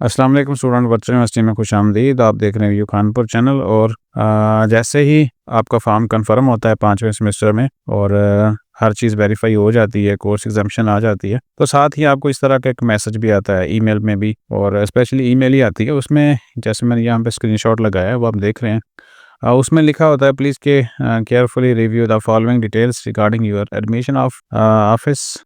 अस्सलाम वालेकुम student virtual university में खुशामदीद। आप देख रहे हैं व्यू खानपुर चैनल। और जैसे ही आपका फॉर्म कंफर्म होता है 5वें सेमेस्टर में और हर चीज़ वेरीफाई हो जाती है, कोर्स एग्जामिशन आ जाती है, तो साथ ही आपको इस तरह का एक मैसेज भी आता है ईमेल में भी, और स्पेशली ईमेल ही आती है। उसमें जैसे मैंने यहाँ पे स्क्रीनशॉट लगाया है वो आप देख रहे हैं। उसमें लिखा होता है प्लीज़ के carefully review the following details regarding your admission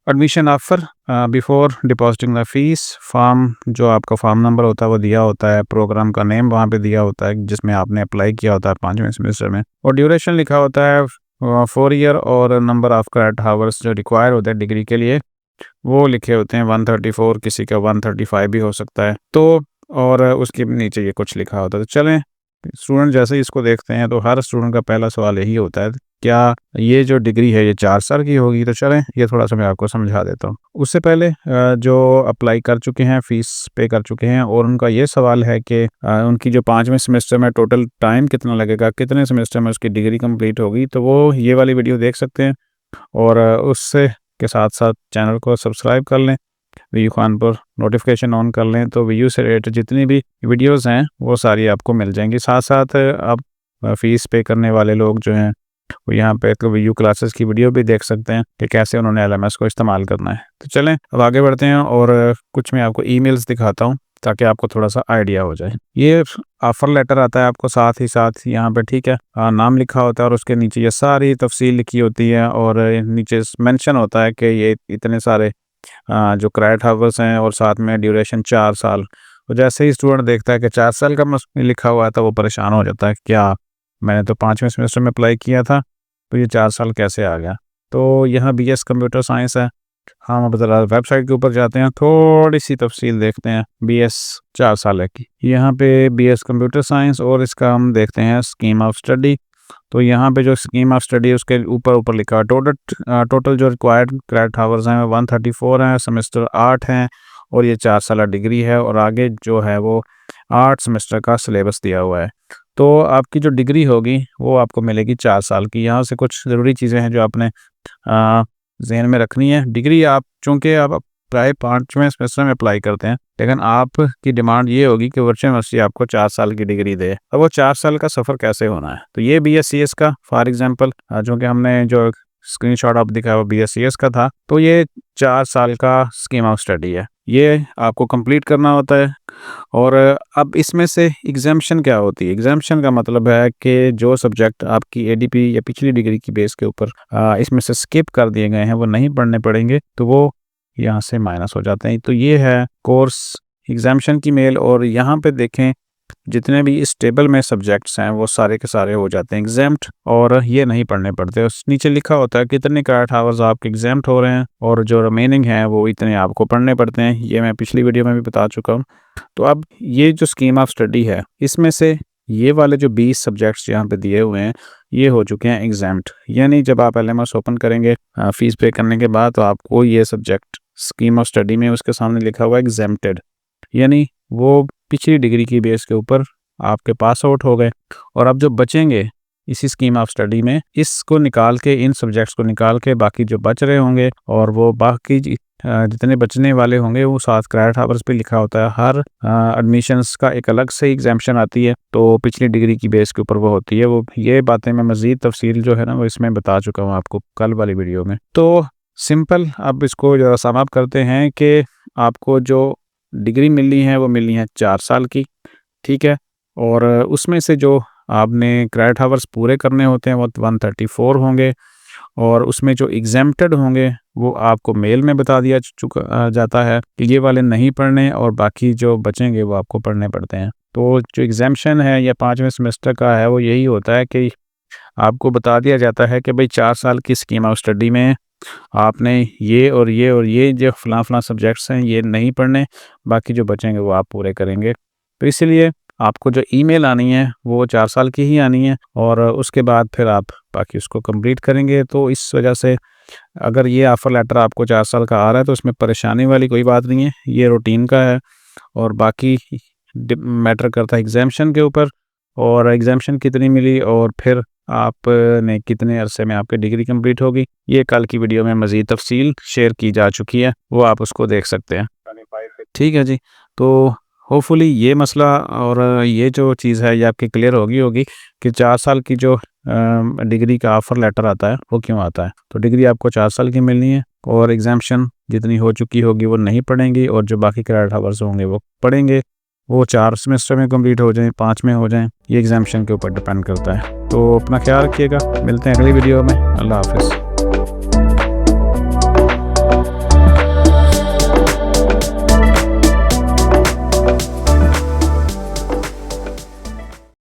admission offer before depositing the fees. Form जो आपका फॉर्म नंबर होता है वो दिया होता है, प्रोग्राम का नेम वहाँ पे दिया होता है जिसमें आपने अप्लाई किया होता है 5वें सेमेस्टर में, और ड्यूरेशन लिखा होता है 4 ईयर, और नंबर ऑफ क्रेडिट हावर्स जो रिक्वायर होते हैं डिग्री के लिए वो लिखे होते हैं 134, किसी का 135 भी हो सकता है। तो और उसके नीचे ये कुछ लिखा होता है। तो चलें, स्टूडेंट जैसे ही इसको देखते हैं तो हर स्टूडेंट का पहला सवाल यही होता है, क्या ये जो डिग्री है ये 4 साल की होगी? तो चलें ये थोड़ा सा मैं आपको समझा देता हूँ। उससे पहले जो अप्लाई कर चुके हैं, फीस पे कर चुके हैं, और उनका ये सवाल है कि उनकी जो 5वें सेमेस्टर में टोटल टाइम कितना लगेगा, कितने सेमेस्टर में उसकी डिग्री कंप्लीट होगी, तो वो ये वाली वीडियो देख सकते हैं। और उससे के साथ साथ चैनल को सब्सक्राइब कर लें, व्यू खानपुर नोटिफिकेशन ऑन कर लें, तो व्यू से रिलेटेड जितनी भी वीडियोस हैं वो सारी आपको मिल जाएंगी। साथ साथ आप फीस पे करने वाले लोग जो हैं वो यहाँ पे तो व्यू क्लासेस की वीडियो भी देख सकते हैं कि कैसे उन्होंने एलएमएस को इस्तेमाल करना है। तो चलें अब आगे बढ़ते हैं और कुछ मैं आपको ईमेल्स दिखाता हूँ ताकि आपको थोड़ा सा आइडिया हो जाए। ये ऑफर लेटर आता है आपको साथ ही साथ यहाँ पे, ठीक है, नाम लिखा होता है और उसके नीचे ये सारी तफसील लिखी होती है, और नीचे मेंशन होता है कि ये इतने सारे जो क्रेडिट हावर्स हैं और साथ में ड्यूरेशन 4 साल। तो जैसे ही स्टूडेंट देखता है कि 4 साल का लिखा हुआ है तो वो परेशान हो जाता है, क्या मैंने तो 5वें सेमेस्टर में अप्लाई किया था, तो ये 4 साल कैसे आ गया? तो यहाँ बीएस कंप्यूटर साइंस है। हम अब ज़रा वेबसाइट के ऊपर जाते हैं, थोड़ी सी तफसील देखते हैं। बीएस 4 साल है की, यहाँ पे बीएस कंप्यूटर साइंस, और इसका हम देखते हैं स्कीम ऑफ स्टडी। तो यहाँ पे जो स्कीम ऑफ स्टडी है उसके ऊपर लिखा है टोटल जो रिक्वायर्ड क्रेडिट हावर्स हैं 134 हैं, सेमेस्टर 8 हैं, और ये 4 साल डिग्री है, और आगे जो है वो 8 सेमेस्टर का सिलेबस दिया हुआ है। तो आपकी जो डिग्री होगी वो आपको मिलेगी 4 साल की। यहाँ से कुछ ज़रूरी चीज़ें हैं जो आपने जहन में रखनी है। डिग्री आप चूँकि आप प्राय 5वें सेमेस्टर में अप्लाई करते हैं, लेकिन आपकी डिमांड ये होगी कि वर्चुअल यूनिवर्सिटी आपको 4 साल की डिग्री दे। अब वो 4 साल का सफ़र कैसे होना है? तो ये बीएससीएस का फॉर एग्जांपल जो कि हमने जो स्क्रीनशॉट आप दिखाया वो बीएससीएस का था, तो ये 4 साल का स्कीम ऑफ स्टडी है, ये आपको कंप्लीट करना होता है। और अब इसमें से एग्जाम्पशन क्या होती है? एग्जाम्पशन का मतलब है कि जो सब्जेक्ट आपकी एडीपी या पिछली डिग्री की बेस के ऊपर इसमें से स्किप कर दिए गए हैं, वो नहीं पढ़ने पड़ेंगे, तो वो यहाँ से माइनस हो जाते हैं। तो ये है कोर्स एग्जाम्पशन की मेल। और यहाँ पे देखें जितने भी इस टेबल में सब्जेक्ट्स हैं वो सारे के सारे हो जाते हैं एग्जाम्प्ट, और ये नहीं पढ़ने पड़ते। उस नीचे लिखा होता है कितने क्रेडिट हावर्स आपके एग्जाम्प्ट हो रहे हैं, और जो रिमेनिंग है वो इतने आपको पढ़ने पड़ते हैं। ये मैं पिछली वीडियो में भी बता चुका हूँ। तो अब ये जो स्कीम ऑफ स्टडी है, इसमें से ये वाले जो 20 सब्जेक्ट्स यहाँ पे दिए हुए हैं ये हो चुके हैं एग्जाम्प्ट, यानी जब आप एलएमएस ओपन करेंगे फीस पे करने के बाद, तो आपको ये सब्जेक्ट स्कीम ऑफ स्टडी में उसके सामने लिखा हुआ एग्जाम्प्टेड, यानी वो पिछली डिग्री की बेस के ऊपर आपके पास आउट हो गए। और अब जो बचेंगे इसी स्कीम ऑफ स्टडी में, इसको निकाल के, इन सब्जेक्ट्स को निकाल के बाकी जो बच रहे होंगे, और वो बाकी जितने बचने वाले होंगे वो 7 क्रेडिट हावर्स पे लिखा होता है। हर एडमिशन्स का एक अलग से एग्जाम्पशन आती है, तो पिछली डिग्री की बेस के ऊपर वो होती है। वो ये बातें मैं मज़ीद तफसील जो है ना वो इसमें बता चुका हूँ आपको कल वाली वीडियो में। तो सिंपल अब इसको जरा सम अप करते हैं कि आपको जो डिग्री मिलनी है वो मिलनी है 4 साल की, ठीक है, और उसमें से जो आपने क्रेडिट हावर्स पूरे करने होते हैं वो 134 होंगे, और उसमें जो एग्जाम्प्टेड होंगे वो आपको मेल में बता दिया जाता है कि ये वाले नहीं पढ़ने, और बाकी जो बचेंगे वो आपको पढ़ने पड़ते हैं। तो जो एग्जाम्पशन है या 5वें सेमेस्टर का है वो यही होता है कि आपको बता दिया जाता है कि भाई 4 साल की स्कीम ऑफ स्टडी में आपने ये और ये और ये जो फलां सब्जेक्ट्स हैं ये नहीं पढ़ने, बाकी जो बचेंगे वो आप पूरे करेंगे। तो इसलिए आपको जो ईमेल आनी है वो 4 साल की ही आनी है, और उसके बाद फिर आप बाकी उसको कंप्लीट करेंगे। तो इस वजह से अगर ये ऑफ़र लेटर आपको 4 साल का आ रहा है तो इसमें परेशानी वाली कोई बात नहीं है, ये रूटीन का है। और बाकी मैटर करता है एग्जाम्पशन के ऊपर, और एग्जामेशन कितनी मिली और फिर आपने कितने अरसे में आपकी डिग्री कंप्लीट होगी, ये कल की वीडियो में मज़ीद तफसील शेयर की जा चुकी है, वो आप उसको देख सकते हैं। ठीक है जी, तो होपफुली ये मसला और ये जो चीज़ है ये आपकी क्लियर होगी कि 4 साल की जो डिग्री का ऑफ़र लेटर आता है वो क्यों आता है। तो डिग्री आपको 4 साल की मिलनी है और एग्जामेशन जितनी हो चुकी होगी वो नहीं पढ़ेंगी और जो बाकी क्रेडिट आवर्स होंगे वो पढ़ेंगे। वो 4 सेमेस्टर में कंप्लीट हो जाएँ, 5 में हो जाएँ, ये एग्जामेशन के ऊपर डिपेंड करता है। तो अपना ख्याल रखिएगा, मिलते हैं अगली वीडियो में। अल्लाह हाफ़िज़।